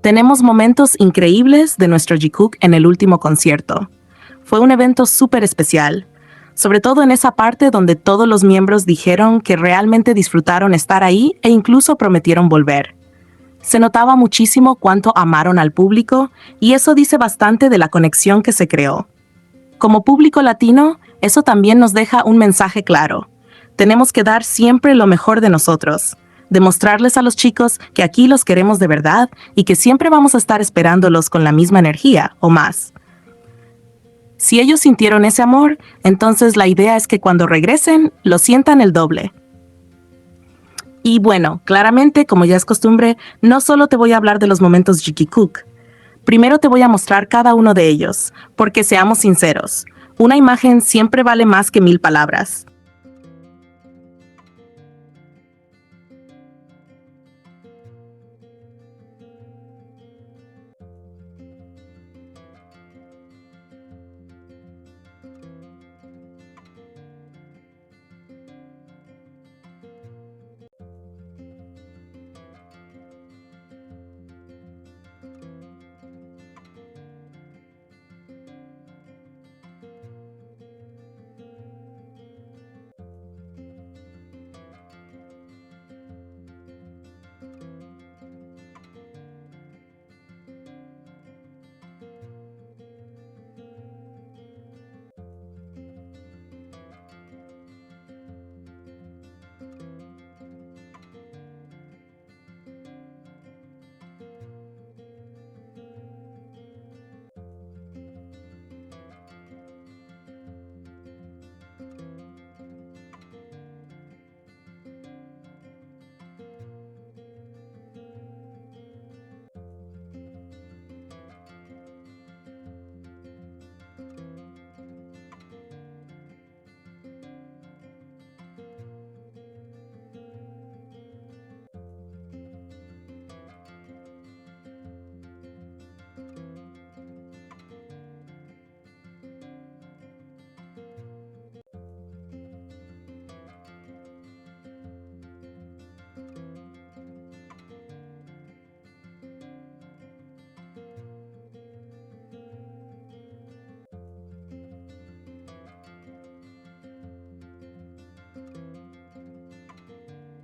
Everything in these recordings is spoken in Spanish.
Tenemos momentos increíbles de nuestro Jikook en el último concierto. Fue un evento súper especial, sobre todo en esa parte donde todos los miembros dijeron que realmente disfrutaron estar ahí e incluso prometieron volver. Se notaba muchísimo cuánto amaron al público y eso dice bastante de la conexión que se creó. Como público latino, eso también nos deja un mensaje claro. Tenemos que dar siempre lo mejor de nosotros, demostrarles a los chicos que aquí los queremos de verdad y que siempre vamos a estar esperándolos con la misma energía o más. Si ellos sintieron ese amor, entonces la idea es que cuando regresen, lo sientan el doble. Y bueno, claramente, como ya es costumbre, no solo te voy a hablar de los momentos Jikook. Primero te voy a mostrar cada uno de ellos, porque seamos sinceros, una imagen siempre vale más que 1000 palabras.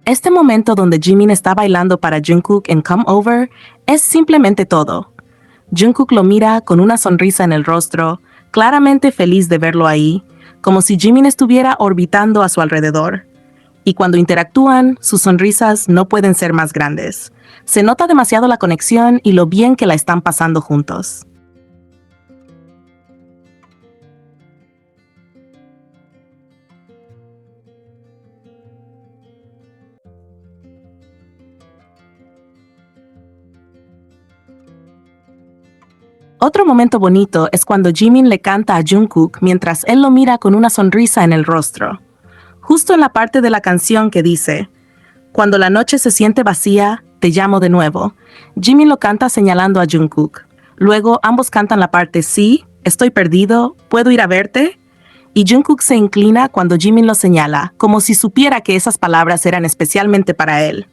Este momento donde Jimin está bailando para Jungkook en Come Over es simplemente todo. Jungkook lo mira con una sonrisa en el rostro, claramente feliz de verlo ahí, como si Jimin estuviera orbitando a su alrededor. Y cuando interactúan, sus sonrisas no pueden ser más grandes. Se nota demasiado la conexión y lo bien que la están pasando juntos. Otro momento bonito es cuando Jimin le canta a Jungkook mientras él lo mira con una sonrisa en el rostro. Justo en la parte de la canción que dice, "Cuando la noche se siente vacía, te llamo de nuevo", Jimin lo canta señalando a Jungkook. Luego ambos cantan la parte "Sí, estoy perdido, puedo ir a verte", y Jungkook se inclina cuando Jimin lo señala, como si supiera que esas palabras eran especialmente para él.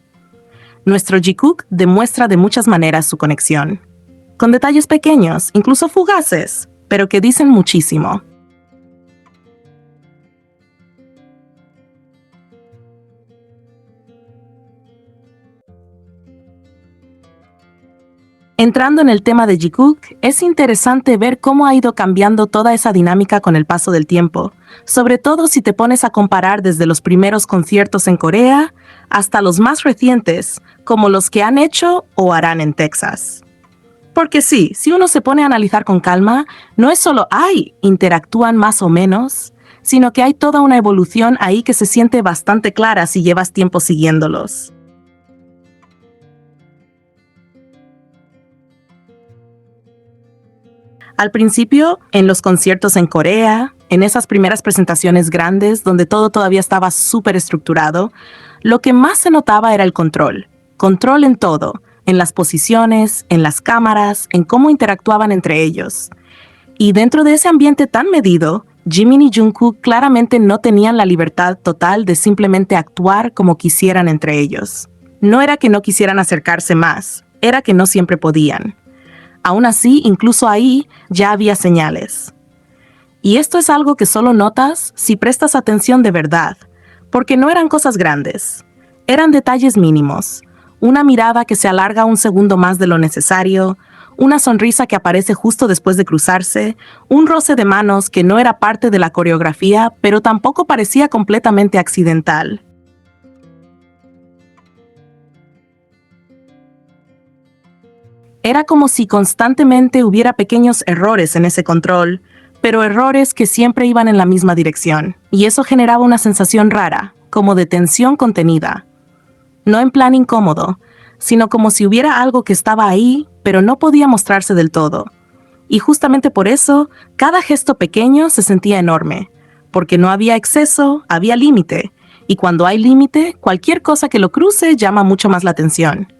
Nuestro Jikook demuestra de muchas maneras su conexión, con detalles pequeños, incluso fugaces, pero que dicen muchísimo. Entrando en el tema de Jikook, es interesante ver cómo ha ido cambiando toda esa dinámica con el paso del tiempo, sobre todo si te pones a comparar desde los primeros conciertos en Corea hasta los más recientes, como los que han hecho o harán en Texas. Porque sí, si uno se pone a analizar con calma, no es solo "ay, interactúan más o menos", sino que hay toda una evolución ahí que se siente bastante clara si llevas tiempo siguiéndolos. Al principio, en los conciertos en Corea, en esas primeras presentaciones grandes donde todo todavía estaba súper estructurado, lo que más se notaba era el control. Control en todo, en las posiciones, en las cámaras, en cómo interactuaban entre ellos. Y dentro de ese ambiente tan medido, Jimin y Jungkook claramente no tenían la libertad total de simplemente actuar como quisieran entre ellos. No era que no quisieran acercarse más, era que no siempre podían. Aún así, incluso ahí ya había señales. Y esto es algo que solo notas si prestas atención de verdad, porque no eran cosas grandes. Eran detalles mínimos. Una mirada que se alarga un segundo más de lo necesario, una sonrisa que aparece justo después de cruzarse, un roce de manos que no era parte de la coreografía, pero tampoco parecía completamente accidental. Era como si constantemente hubiera pequeños errores en ese control, pero errores que siempre iban en la misma dirección, y eso generaba una sensación rara, como de tensión contenida. No en plan incómodo, sino como si hubiera algo que estaba ahí, pero no podía mostrarse del todo. Y justamente por eso, cada gesto pequeño se sentía enorme, porque no había exceso, había límite, y cuando hay límite, cualquier cosa que lo cruce llama mucho más la atención.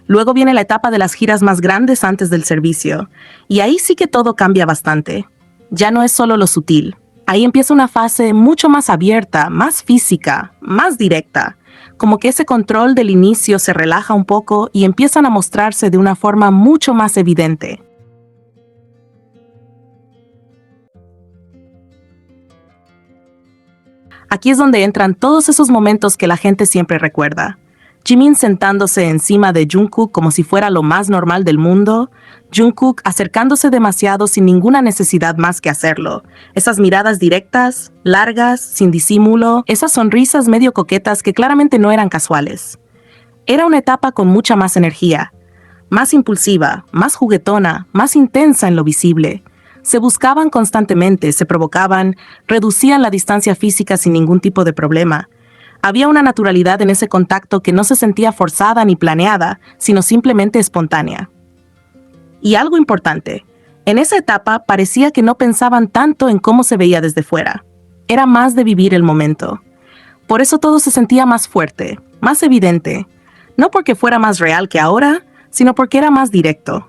Luego viene la etapa de las giras más grandes antes del servicio, y ahí sí que todo cambia bastante. Ya no es solo lo sutil. Ahí empieza una fase mucho más abierta, más física, más directa. Como que ese control del inicio se relaja un poco y empiezan a mostrarse de una forma mucho más evidente. Aquí es donde entran todos esos momentos que la gente siempre recuerda. Jimin sentándose encima de Jungkook como si fuera lo más normal del mundo, Jungkook acercándose demasiado sin ninguna necesidad más que hacerlo, esas miradas directas, largas, sin disimulo, esas sonrisas medio coquetas que claramente no eran casuales. Era una etapa con mucha más energía, más impulsiva, más juguetona, más intensa en lo visible. Se buscaban constantemente, se provocaban, reducían la distancia física sin ningún tipo de problema. Había una naturalidad en ese contacto que no se sentía forzada ni planeada, sino simplemente espontánea. Y algo importante, en esa etapa parecía que no pensaban tanto en cómo se veía desde fuera. Era más de vivir el momento. Por eso todo se sentía más fuerte, más evidente. No porque fuera más real que ahora, sino porque era más directo.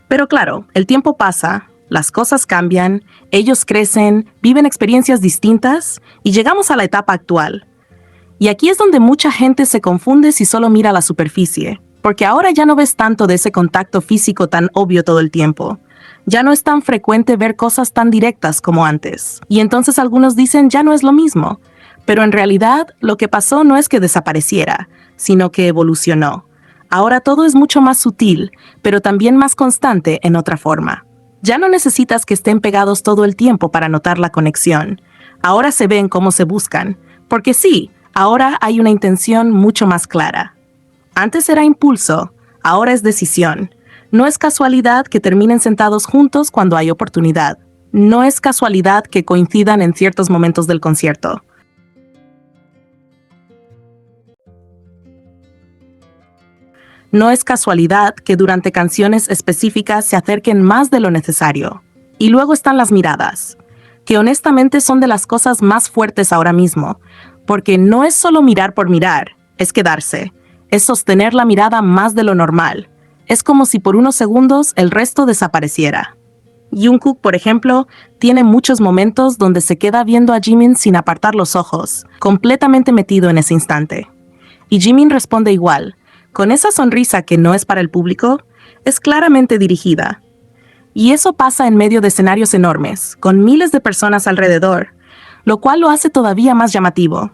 Pero claro, el tiempo pasa, las cosas cambian, ellos crecen, viven experiencias distintas y llegamos a la etapa actual. Y aquí es donde mucha gente se confunde si solo mira la superficie, porque ahora ya no ves tanto de ese contacto físico tan obvio todo el tiempo. Ya no es tan frecuente ver cosas tan directas como antes. Y entonces algunos dicen ya no es lo mismo. Pero en realidad lo que pasó no es que desapareciera, sino que evolucionó. Ahora todo es mucho más sutil, pero también más constante en otra forma. Ya no necesitas que estén pegados todo el tiempo para notar la conexión. Ahora se ven cómo se buscan, porque sí, ahora hay una intención mucho más clara. Antes era impulso, ahora es decisión. No es casualidad que terminen sentados juntos cuando hay oportunidad. No es casualidad que coincidan en ciertos momentos del concierto. No es casualidad que durante canciones específicas se acerquen más de lo necesario. Y luego están las miradas, que honestamente son de las cosas más fuertes ahora mismo, porque no es solo mirar por mirar, es quedarse, es sostener la mirada más de lo normal. Es como si por unos segundos el resto desapareciera. Jungkook, por ejemplo, tiene muchos momentos donde se queda viendo a Jimin sin apartar los ojos, completamente metido en ese instante. Y Jimin responde igual, con esa sonrisa que no es para el público, es claramente dirigida. Y eso pasa en medio de escenarios enormes, con miles de personas alrededor, lo cual lo hace todavía más llamativo.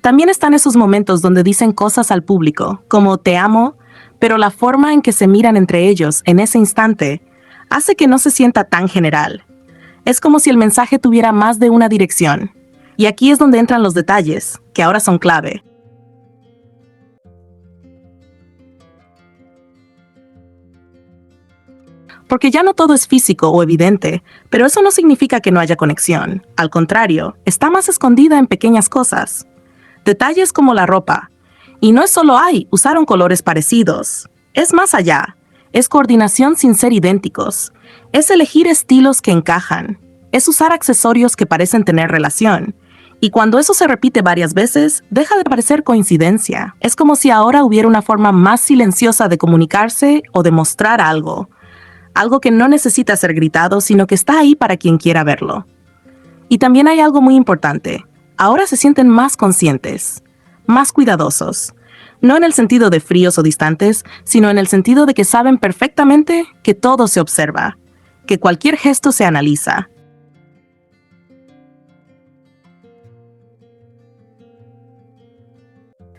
También están esos momentos donde dicen cosas al público, como te amo, pero la forma en que se miran entre ellos en ese instante hace que no se sienta tan general. Es como si el mensaje tuviera más de una dirección. Y aquí es donde entran los detalles, que ahora son clave. Porque ya no todo es físico o evidente, pero eso no significa que no haya conexión. Al contrario, está más escondida en pequeñas cosas. Detalles como la ropa. Y no es solo usaron colores parecidos. Es más allá. Es coordinación sin ser idénticos. Es elegir estilos que encajan. Es usar accesorios que parecen tener relación. Y cuando eso se repite varias veces, deja de parecer coincidencia. Es como si ahora hubiera una forma más silenciosa de comunicarse o de mostrar algo. Algo que no necesita ser gritado, sino que está ahí para quien quiera verlo. Y también hay algo muy importante. ahora se sienten más conscientes, más cuidadosos. No en el sentido de fríos o distantes, sino en el sentido de que saben perfectamente que todo se observa, que cualquier gesto se analiza.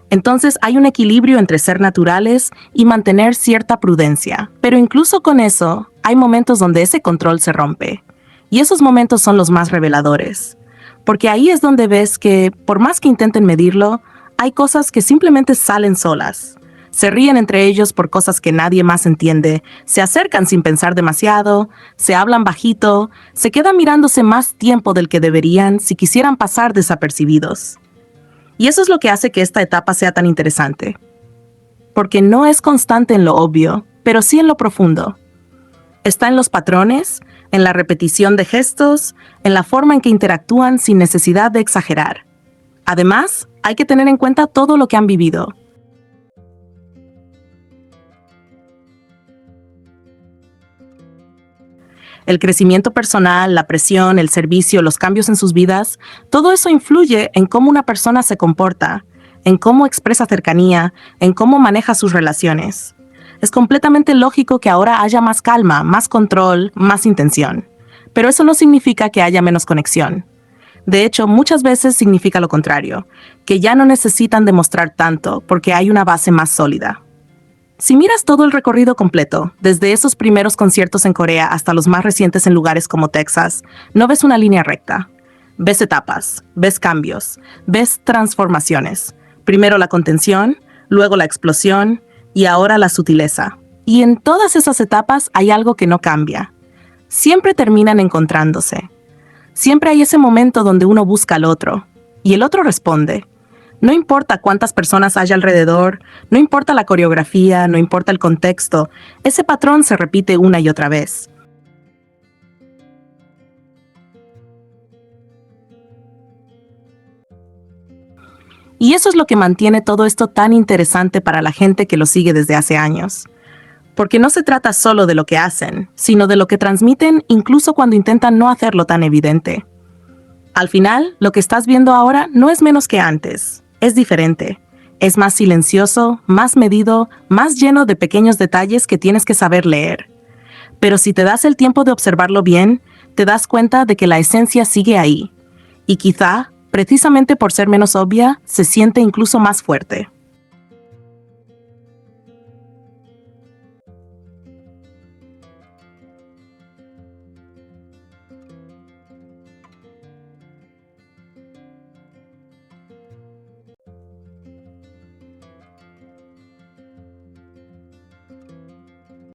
Entonces hay un equilibrio entre ser naturales y mantener cierta prudencia. Pero incluso con eso, hay momentos donde ese control se rompe. Y esos momentos son los más reveladores. Porque ahí es donde ves que, por más que intenten medirlo, hay cosas que simplemente salen solas. Se ríen entre ellos por cosas que nadie más entiende, se acercan sin pensar demasiado, se hablan bajito, se quedan mirándose más tiempo del que deberían si quisieran pasar desapercibidos. Y eso es lo que hace que esta etapa sea tan interesante. Porque no es constante en lo obvio, pero sí en lo profundo. Está en los patrones, en la repetición de gestos, en la forma en que interactúan sin necesidad de exagerar. Además, hay que tener en cuenta todo lo que han vivido. El crecimiento personal, la presión, el servicio, los cambios en sus vidas, todo eso influye en cómo una persona se comporta, en cómo expresa cercanía, en cómo maneja sus relaciones. Es completamente lógico que ahora haya más calma, más control, más intención. Pero eso no significa que haya menos conexión. De hecho, muchas veces significa lo contrario, que ya no necesitan demostrar tanto porque hay una base más sólida. Si miras todo el recorrido completo, desde esos primeros conciertos en Corea hasta los más recientes en lugares como Texas, no ves una línea recta. Ves etapas, ves cambios, ves transformaciones. Primero la contención, luego la explosión y ahora la sutileza. Y en todas esas etapas hay algo que no cambia. Siempre terminan encontrándose. Siempre hay ese momento donde uno busca al otro y el otro responde. No importa cuántas personas haya alrededor, no importa la coreografía, no importa el contexto, ese patrón se repite una y otra vez. Y eso es lo que mantiene todo esto tan interesante para la gente que lo sigue desde hace años. Porque no se trata solo de lo que hacen, sino de lo que transmiten incluso cuando intentan no hacerlo tan evidente. Al final, lo que estás viendo ahora no es menos que antes. Es diferente. Es más silencioso, más medido, más lleno de pequeños detalles que tienes que saber leer. Pero si te das el tiempo de observarlo bien, te das cuenta de que la esencia sigue ahí. Y quizá, precisamente por ser menos obvia, se siente incluso más fuerte.